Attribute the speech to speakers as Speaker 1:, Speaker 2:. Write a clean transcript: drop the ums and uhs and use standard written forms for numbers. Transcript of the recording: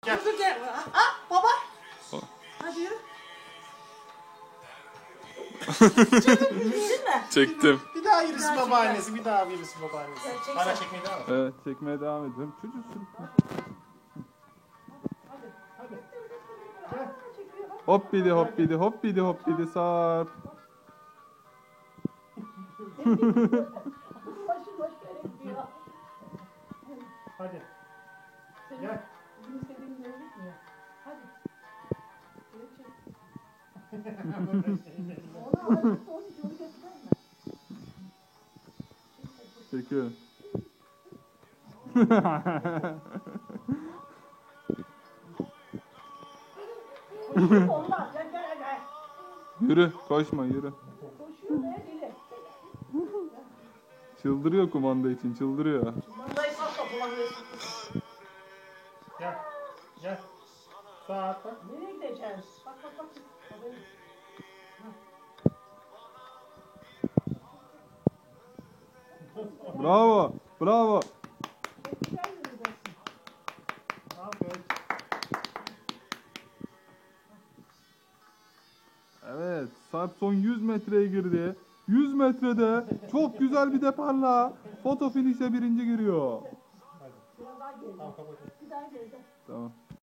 Speaker 1: Gel.
Speaker 2: Dur gel. Baba. Hadi yürü. Çektin mi?
Speaker 3: Çektim.
Speaker 1: Bir daha yürüsün
Speaker 2: Bir daha
Speaker 1: babaannesi. Bir daha yürüsün babaannesi.
Speaker 2: Sen çeksen.
Speaker 1: Bana çekmeye devam et.
Speaker 3: Evet, çekmeye devam ediyorum. Çocuk
Speaker 1: Hadi. Hadi. Gel.
Speaker 3: hop bidi hop bidi hop bidi hop bidi Sarp.
Speaker 2: Başın başka yere gidiyor.
Speaker 1: Hadi. Gel.
Speaker 2: Bizim istediğimiz yere gitmiyor. Hadi. Geri çek. Ona hadi. Onu göster mi?
Speaker 3: Çekiyorum.
Speaker 2: Onlar gel gel gel.
Speaker 3: Yürü, koşma yürü.
Speaker 2: Koşuyor ne deli.
Speaker 3: Çıldırıyor kumanda için, çıldırıyor.
Speaker 2: Mandayı sakla kulağını.
Speaker 1: Gel. Gel. Sağ at bak.
Speaker 2: Nereye gideceğiz? Bak bak bak. Babayı.
Speaker 3: Bravo, bravo.
Speaker 2: Çok güzel yürüyorsun.
Speaker 1: Aferin.
Speaker 3: Evet, Sarp son 100 metreye girdi. 100 metrede çok güzel bir deparla foto finish'e birinci giriyor.
Speaker 1: Hadi.
Speaker 2: Biraz daha geride.
Speaker 1: Tamam kapat.
Speaker 2: Bir daha geride.
Speaker 3: Tamam.